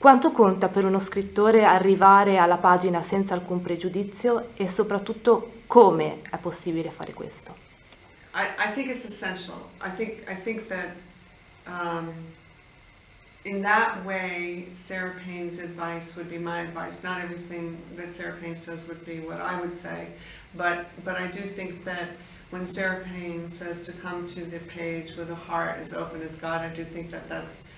Quanto conta per uno scrittore arrivare alla pagina senza alcun pregiudizio e soprattutto come è possibile fare questo? I think it's essential. I think that in that way, Sarah Payne's advice would be my advice. Not everything that Sarah Payne says would be what I would say, but I do think that when Sarah Payne says to come to the page with a heart as open as God, I do think that that's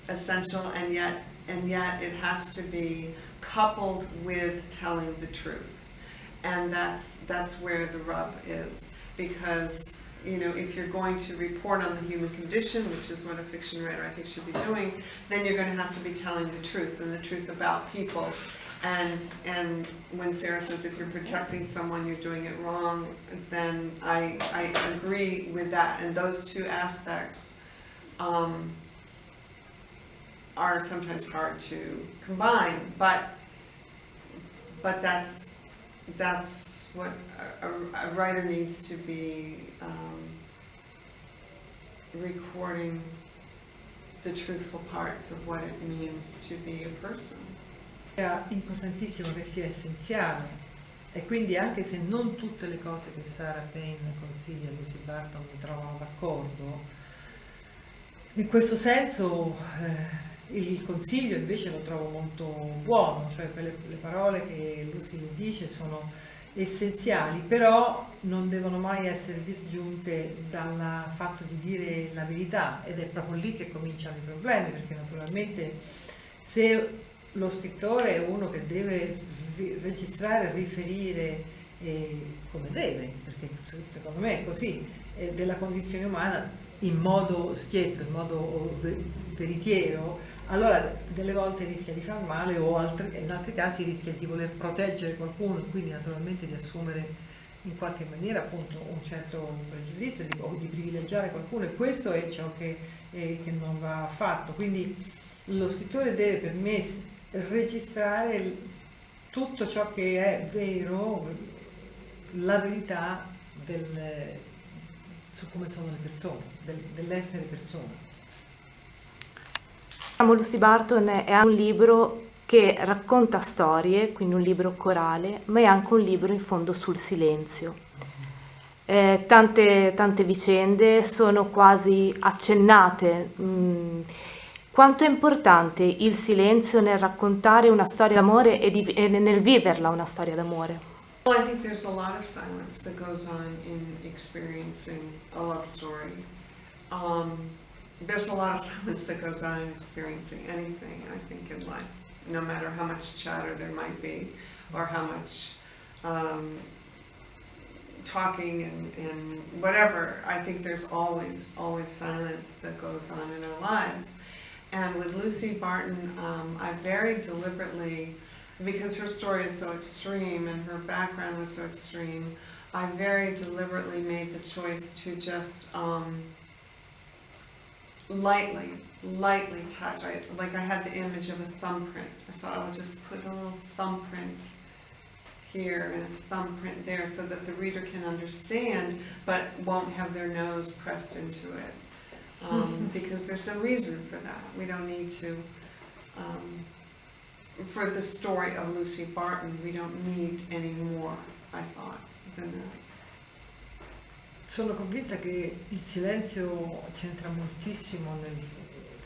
essential, and yet it has to be coupled with telling the truth, and that's where the rub is, because if you're going to report on the human condition, which is what a fiction writer I think should be doing, then you're going to have to be telling the truth, and the truth about people. And when Sarah says if you're protecting someone, you're doing it wrong, then I agree with that. And those two aspects are sometimes hard to combine, but that's what a writer needs to be recording the truthful parts of what it means to be a person. È importantissimo che sia essenziale, e quindi anche se non tutte le cose che Sarah Payne consiglia a Lucy Barton mi trovano d'accordo, in questo senso il consiglio invece lo trovo molto buono, cioè le parole che Lucy le dice sono essenziali, però non devono mai essere disgiunte dal fatto di dire la verità, ed è proprio lì che cominciano i problemi, perché naturalmente se lo scrittore è uno che deve registrare e riferire come deve, perché secondo me è così, della condizione umana in modo schietto, in modo veritiero, allora delle volte rischia di far male, o in altri casi rischia di voler proteggere qualcuno, e quindi naturalmente di assumere in qualche maniera appunto un certo pregiudizio o di privilegiare qualcuno, e questo è ciò che non va fatto. Quindi lo scrittore deve, per me, registrare tutto ciò che è vero, la verità su come sono le persone, dell'essere persone. Lucy Barton è un libro che racconta storie, quindi un libro corale, ma è anche un libro in fondo sul silenzio. Tante vicende sono quasi accennate. Quanto è importante il silenzio nel raccontare una storia d'amore e nel viverla una storia d'amore? Well, I think there's a lot of silence that goes on in experiencing a love story. There's a lot of silence that goes on in experiencing anything, I think, in life, no matter how much chatter there might be, or how much talking and whatever. I think there's always silence that goes on in our lives. And with Lucy Barton, I very deliberately, because her story is so extreme and her background was so extreme, I very deliberately made the choice to just lightly touch. I had the image of a thumbprint. I thought I would just put a little thumbprint here and a thumbprint there so that the reader can understand but won't have their nose pressed into it. Because there's no reason for that. We don't need to, for the story of Lucy Barton, we don't need any more, I thought, than that. Sono convinta che il silenzio c'entra moltissimo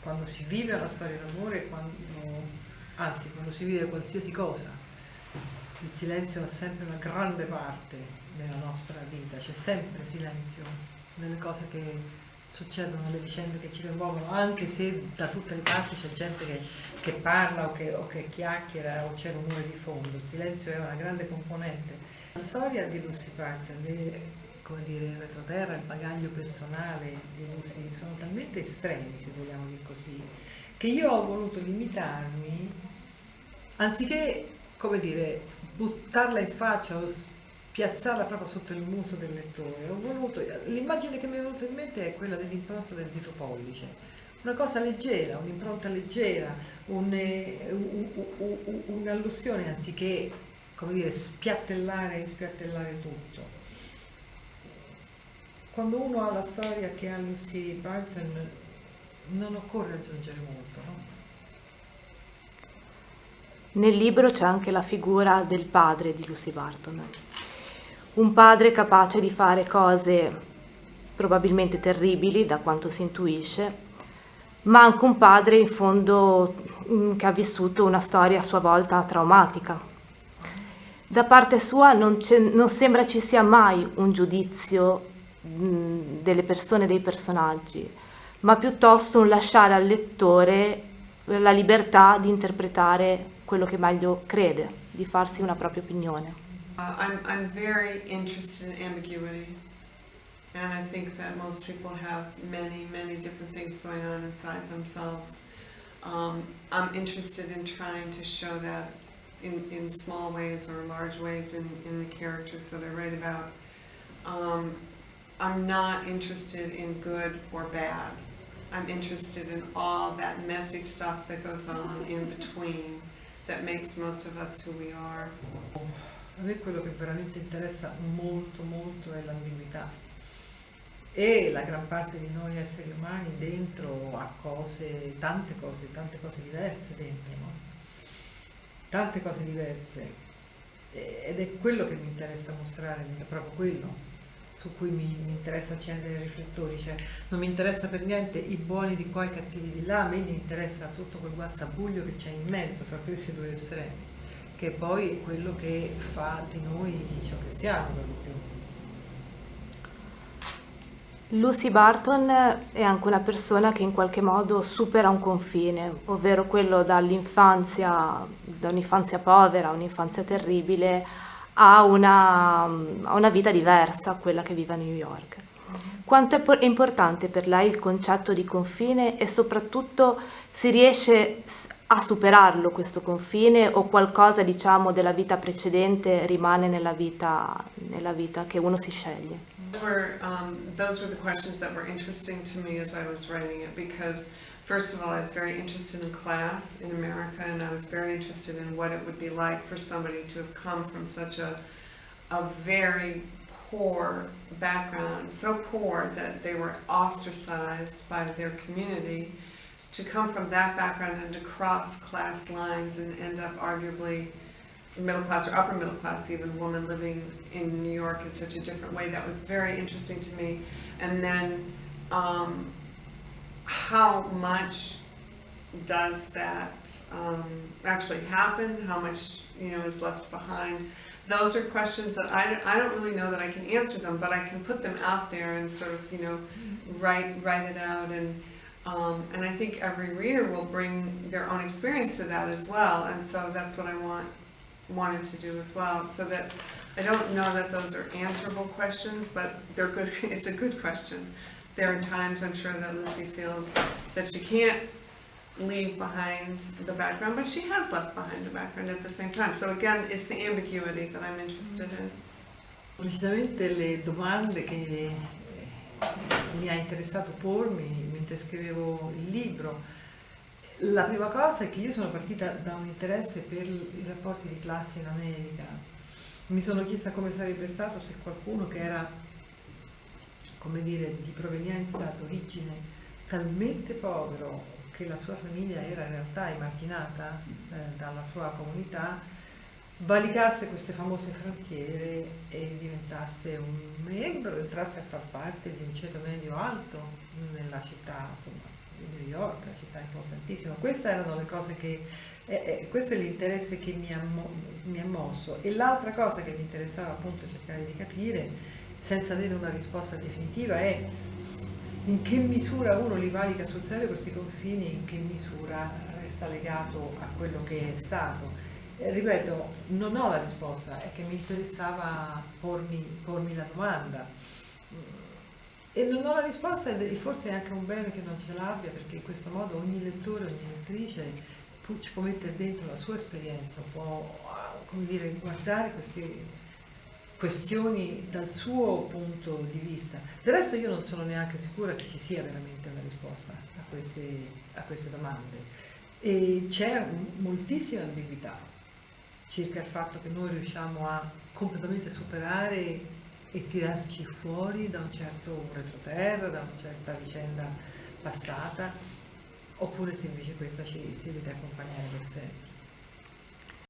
quando si vive una storia d'amore, quando si vive qualsiasi cosa. Il silenzio ha sempre una grande parte nella nostra vita, c'è sempre silenzio nelle cose che succedono, nelle vicende che ci coinvolgono, anche se da tutte le parti c'è gente che parla o che chiacchiera o c'è rumore di fondo. Il silenzio è una grande componente. La storia di Lucy Barton, il retroterra, il bagaglio personale di Lucy sono talmente estremi, se vogliamo dire così, che io ho voluto limitarmi, anziché buttarla in faccia o piazzarla proprio sotto il muso del lettore, l'immagine che mi è venuta in mente è quella dell'impronta del dito pollice, una cosa leggera, un'impronta leggera, un'allusione, anziché spiattellare tutto. Quando uno ha la storia che ha Lucy Barton non occorre aggiungere molto, no? Nel libro c'è anche la figura del padre di Lucy Barton, un padre capace di fare cose probabilmente terribili, da quanto si intuisce, ma anche un padre in fondo che ha vissuto una storia a sua volta traumatica. Da parte sua non sembra ci sia mai un giudizio delle persone, dei personaggi, ma piuttosto un lasciare al lettore la libertà di interpretare quello che meglio crede, di farsi una propria opinione. I'm very interested in ambiguity, and I think that most people have many different things going on inside themselves. I'm interested in trying to show that in small ways or large ways in the characters that I write about. I'm not interested in good or bad. I'm interested in all that messy stuff that goes on in between that makes most of us who we are. A me quello che veramente interessa molto è l'ambiguità, e la gran parte di noi esseri umani dentro ha cose, tante cose diverse dentro, no? Tante cose diverse, ed è quello che mi interessa mostrare, è proprio quello su cui mi interessa accendere i riflettori, cioè non mi interessa per niente i buoni di qua e i cattivi di là, a me mi interessa tutto quel guazzabuglio che c'è in mezzo fra questi due estremi, che poi è quello che fa di noi ciò che siamo per lo più. Lucy Barton è anche una persona che in qualche modo supera un confine, ovvero quello da un'infanzia povera, un'infanzia terribile, a una vita diversa, quella che vive a New York. Quanto è importante per lei il concetto di confine, e soprattutto si riesce a superarlo questo confine, o qualcosa, diciamo, della vita precedente rimane nella vita che uno si sceglie? Those were the questions that were interesting to me as I was writing it, because first of all, I was very interested in class in America, and I was very interested in what it would be like for somebody to have come from such a very poor background, so poor that they were ostracized by their community, to come from that background and to cross class lines and end up arguably middle class or upper middle class, even woman living in New York in such a different way. That was very interesting to me. And then how much does that actually happen? How much, is left behind? Those are questions that I don't really know that I can answer them, but I can put them out there and sort of, write it out. And I think every reader will bring their own experience to that as well. And so that's what I wanted to do as well, so that I don't know that those are answerable questions, but they're good. It's a good question. There are times I'm sure that Lucy feels that she can't leave behind the background, but she has left behind the background at the same time. So again, it's the ambiguity that I'm interested in. Precisamente le domande che mi ha interessato pormi mentre scrivevo il libro. La prima cosa è che io sono partita da un interesse per i rapporti di classe in America. Mi sono chiesta come sarebbe stato se qualcuno che era, di provenienza, d'origine talmente povero che la sua famiglia era in realtà emarginata dalla sua comunità, valicasse queste famose frontiere e diventasse un membro, entrasse a far parte di un ceto medio alto nella città, di New York, una città importantissima. Queste erano le cose questo è l'interesse che mi ha mosso. E l'altra cosa che mi interessava appunto cercare di capire, senza avere una risposta definitiva, è in che misura uno li valica sul serio questi confini, in che misura resta legato a quello che è stato. Ripeto, non ho la risposta, è che mi interessava pormi la domanda. E non ho la risposta, e forse è anche un bene che non ce l'abbia, perché in questo modo ogni lettore, ogni lettrice ci può mettere dentro la sua esperienza, può guardare queste questioni dal suo punto di vista. Del resto io non sono neanche sicura che ci sia veramente una risposta a queste domande. E c'è moltissima ambiguità circa il fatto che noi riusciamo a completamente superare e tirarci fuori da un certo retroterra, da una certa vicenda passata, oppure se invece questa ci deve accompagnare per sempre.